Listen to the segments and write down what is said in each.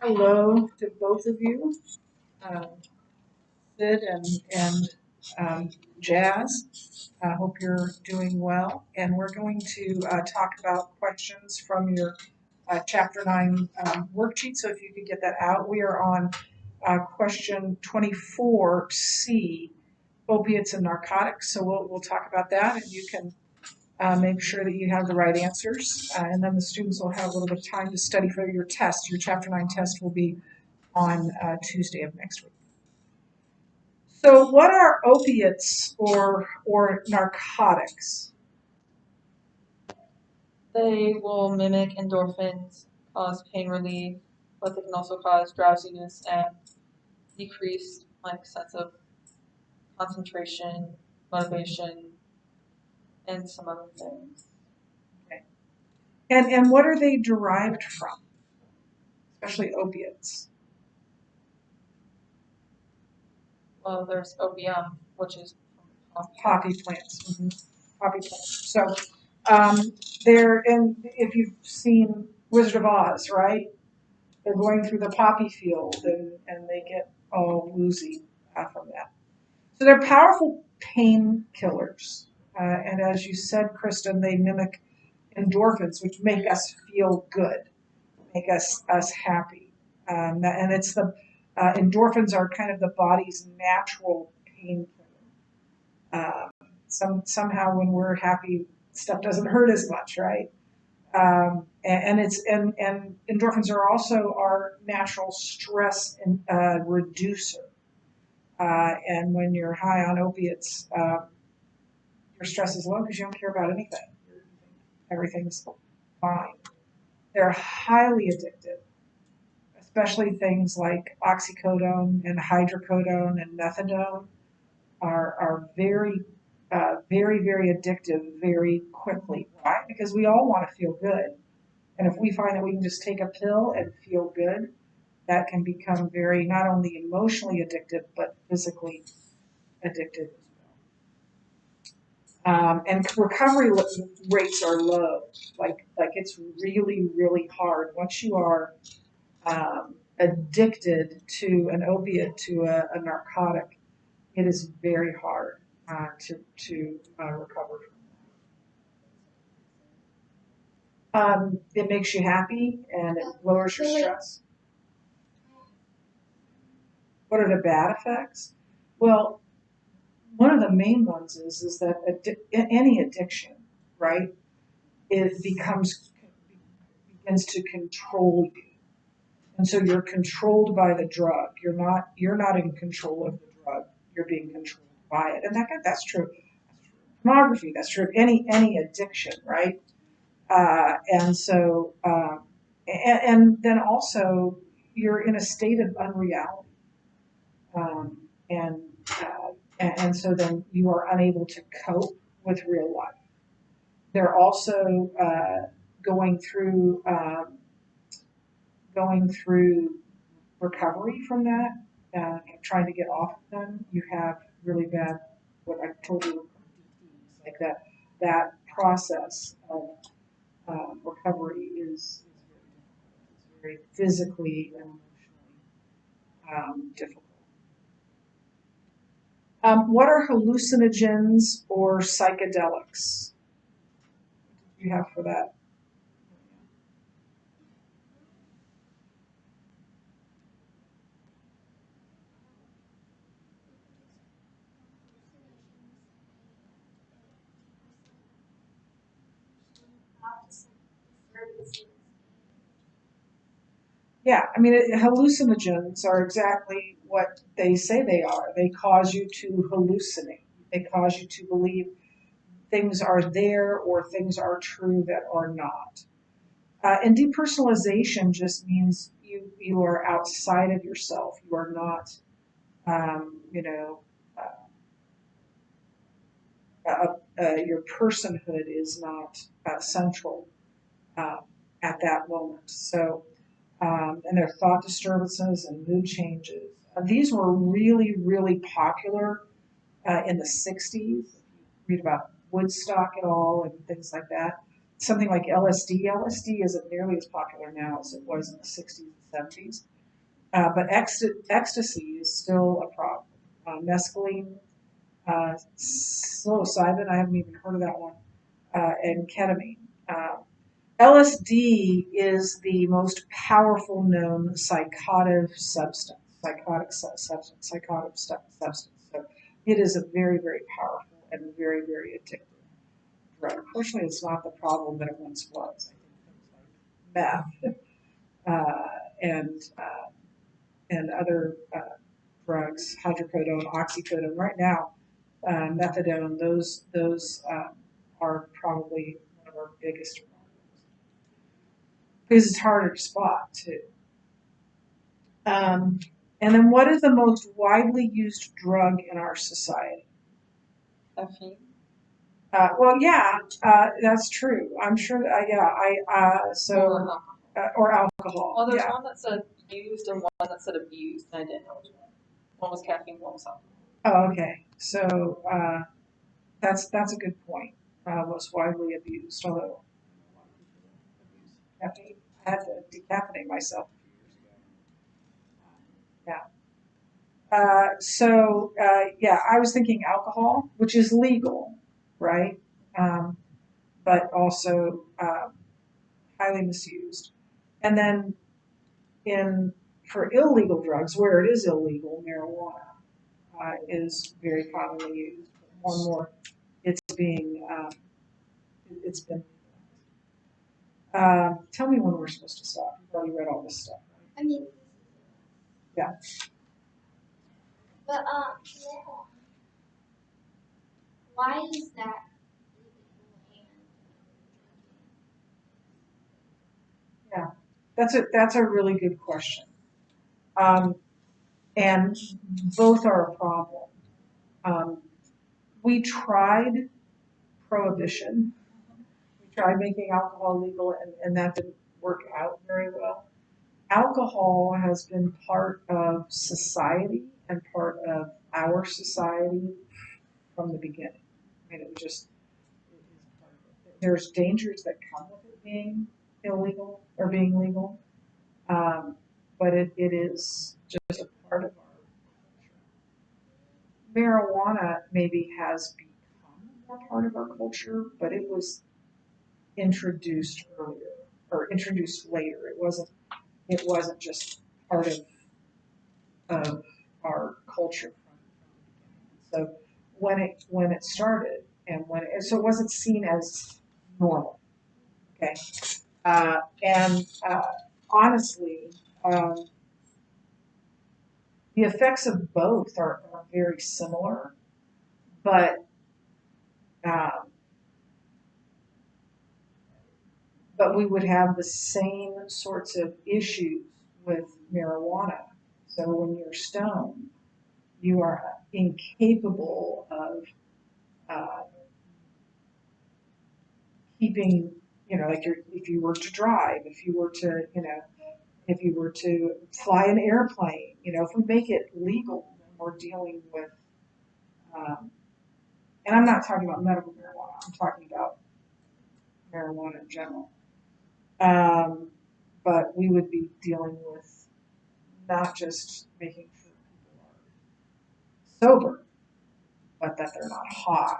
Hello to both of you, Sid and Jazz. I hope you're doing well. And we're going to talk about questions from your Chapter 9 worksheet. So if you could get that out, we are on question 24C, opiates and narcotics. So we'll talk about that, and you can make sure that you have the right answers. And then the students will have a little bit of time to study for your test. Your Chapter 9 test will be on Tuesday of next week. So, what are opiates or narcotics? They will mimic endorphins, cause pain relief, but they can also cause drowsiness and decreased sense of concentration, motivation, and some other things. Okay. And what are they derived from? Especially opiates. Well, there's opium, which is from poppy plants. Mm-hmm. Poppy plants. So they're in. If you've seen Wizard of Oz, right? They're going through the poppy field and they get all woozy from that. So they're powerful painkillers. And as you said, Kristen, they mimic endorphins, which make us feel good, make us happy. And it's the endorphins are kind of the body's natural painkiller. Somehow when we're happy, stuff doesn't hurt as much, right? And endorphins are also our natural stress reducer. And when you're high on opiates, your stress is low because you don't care about anything. Everything's fine. They're highly addictive, especially things like oxycodone and hydrocodone and methadone are very addictive very quickly. Why? Because we all want to feel good. And if we find that we can just take a pill and feel good, that can become very not only emotionally addictive, but physically addictive as well. And recovery rates are low. Like it's really hard. Once you are addicted to an opiate, to a narcotic, it is very hard to recover from. It makes you happy and it lowers your stress. What are the bad effects? Well, one of the main ones is that any addiction, right, it begins to control you, and so you're controlled by the drug. You're not in control of the drug. You're being controlled by it, and that's true. Pornography, that's true of any addiction, right? And so, and then also you're in a state of unreality, um, and and so then you are unable to cope with real life. They're also going through going through recovery from that, trying to get off of them. You have really bad, what I told you, like that process of recovery is very physically and emotionally difficult. What are hallucinogens or psychedelics? What do you have for that? Yeah, I mean, hallucinogens are exactly what they say they are. They cause you to hallucinate. They cause you to believe things are there or things are true that are not. And depersonalization just means you are outside of yourself. You are not, you know, your personhood is not central uh, at that moment. So, and their thought disturbances and mood changes. These were really popular in the 60s. Read about Woodstock and all and things like that. Something like LSD. LSD isn't nearly as popular now as it was in the 60s and 70s. But ecstasy is still a problem. Mescaline, psilocybin, I haven't even heard of that one, and ketamine. LSD is the most powerful known psychotic substance. So it is a very, very powerful and very, very addictive drug. Fortunately, it's not the problem that it once was. I think things like meth and other drugs, hydrocodone, oxycodone. Right now, methadone. Those are probably one of our biggest problems because it's harder to spot too. Um, and then, what is the most widely used drug in our society? Caffeine. Well, yeah, that's true. I'm sure. Or alcohol. Well, there's Yeah. one that said used and one that said abused, and I didn't know which one. One was caffeine, one was alcohol. Oh, okay. So that's a good point. Most widely abused, although a lot of people abuse caffeine. I had to decaffeinate myself a few years ago. Yeah. Yeah, I was thinking alcohol, which is legal, right? Um, but also highly misused. And then in for illegal drugs, where it is illegal, marijuana is very commonly used. More and more, it's been. Tell me when we're supposed to stop. You've already read all this stuff, right? I mean, Yeah. but why is that illegal Yeah, that's a really good question. Um, and both are a problem. Um, we tried prohibition. We tried making alcohol legal, and that didn't work out very well. Alcohol has been part of society and part of our society from the beginning. I mean, it is part of it. There's dangers that come with it being illegal or being legal, but it is just a part of our culture. Marijuana maybe has become more part of our culture, but it was introduced earlier or introduced later. It wasn't just part of our culture from the beginning. So when it started so it wasn't seen as normal. Okay, and honestly, um, the effects of both are very similar, but um, but we would have the same sorts of issues with marijuana. So when you're stoned, you are incapable of uh, keeping, like if you were to drive, if you were to fly an airplane, if we make it legal, then we're dealing with, um, and I'm not talking about medical marijuana, I'm talking about marijuana in general. Um, but we would be dealing with not just making sure people are sober, but that they're not high.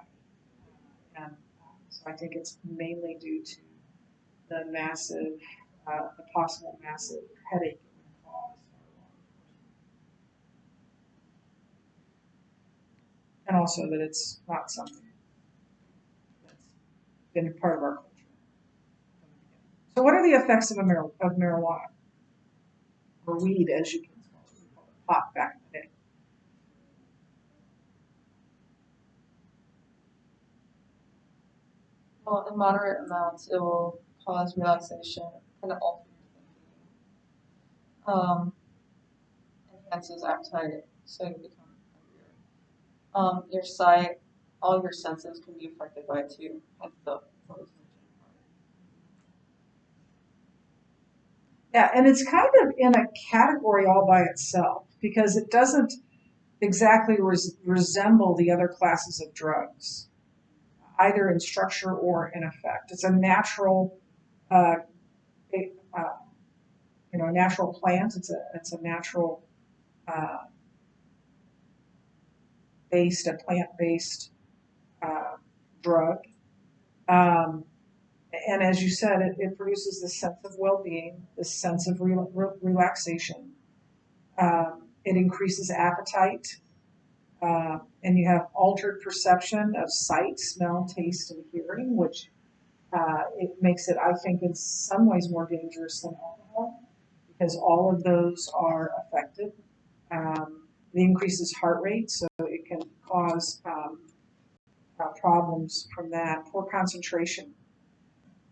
And so I think it's mainly due to the possible massive headache it would cause. And also that it's not something that's been part of our culture. So what are the effects of marijuana? Or weed, as you can call it. We call it pot back in the day. Well, in moderate amounts, it will cause relaxation, kind of alter your thinking. Enhances appetite, so you become hungrier. Your sight, all your senses can be affected by it too, like the hallucination part. Yeah, and it's kind of in a category all by itself because it doesn't exactly resemble the other classes of drugs, either in structure or in effect. It's a natural uh, a natural plant. It's a natural a plant-based drug. And as you said, it produces this sense of well-being, this sense of relaxation. It increases appetite, and you have altered perception of sight, smell, taste, and hearing, which it makes it, I think, in some ways more dangerous than alcohol, because all of those are affected. It increases heart rate, so it can cause problems from that, poor concentration,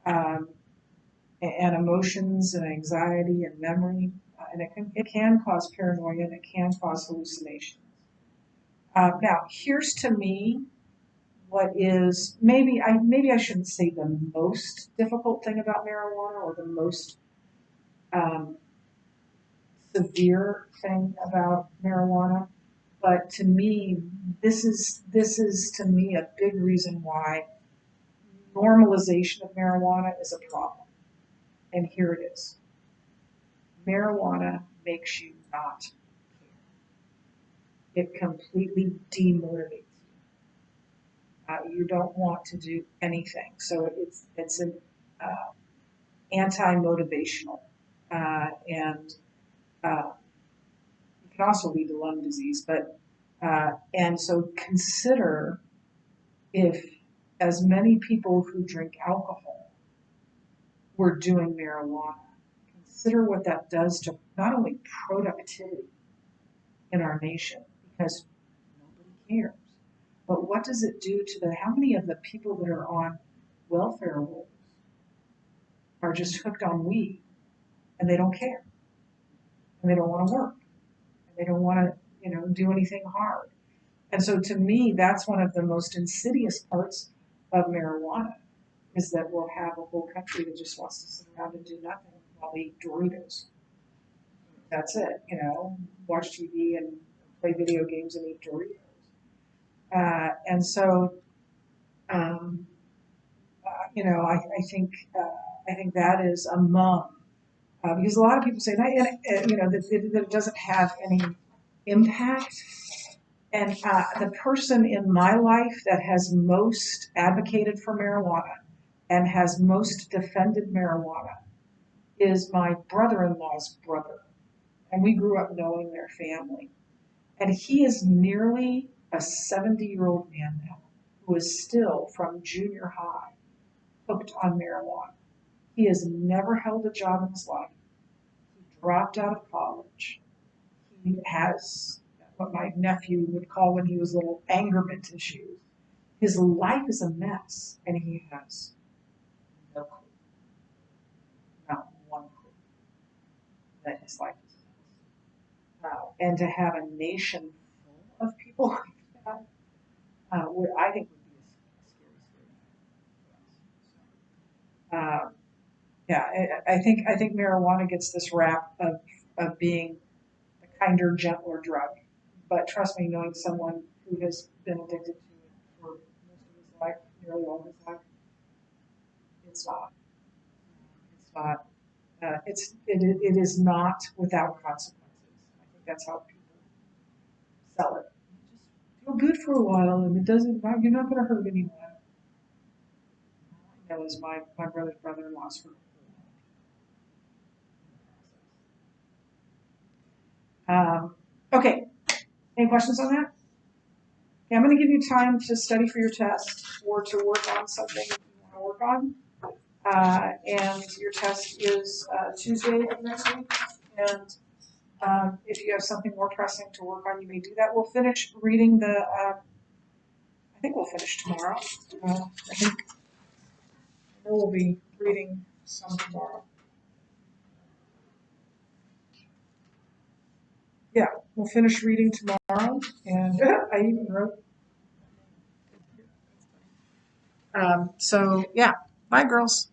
and emotions and anxiety and memory, and it can cause paranoia and it can cause hallucinations. Now, here's to me what is maybe I shouldn't say the most difficult thing about marijuana or the most severe thing about marijuana, but to me, this is to me a big reason why normalization of marijuana is a problem. And here it is. Marijuana makes you not care. It completely demotivates you. You don't want to do anything. So it's an anti-motivational, and it can also lead to lung disease. But and so consider if as many people who drink alcohol were doing marijuana. Consider what that does to not only productivity in our nation, because nobody cares, but what does it do to how many of the people that are on welfare rolls are just hooked on weed and they don't care, and they don't want to work, and they don't want to, do anything hard. And so to me, that's one of the most insidious parts of marijuana, is that we'll have a whole country that just wants to sit around and do nothing while they eat Doritos. That's it, watch TV and play video games and eat Doritos. And so, I think that is among, because a lot of people say, that it doesn't have any impact. And the person in my life that has most advocated for marijuana and has most defended marijuana is my brother-in-law's brother. And we grew up knowing their family. And he is nearly a 70-year-old man now who is still from junior high hooked on marijuana. He has never held a job in his life. He dropped out of college. He has what my nephew would call when he was little angerment issues. His life is a mess, and he has no clue, not one clue, that his life is a mess. And to have a nation full of people like that, I think would be a scary, scary thing. Yeah, I think marijuana gets this rap of being a kinder, gentler drug. But trust me, knowing someone who has been addicted to it for most of his life, nearly all his life, it's not. It's not. It is not without consequences. I think that's how people sell it. Just feel good for a while, and it doesn't. You're not going to hurt anyone. That was my brother's brother-in-law's for. Okay. Any questions on that? Okay, I'm going to give you time to study for your test or to work on something you want to work on. And your test is Tuesday of next week. And if you have something more pressing to work on, you may do that. We'll finish reading I think we'll finish tomorrow. I think we'll be reading some tomorrow. Yeah, we'll finish reading tomorrow. And I even wrote. So, yeah. Bye, girls.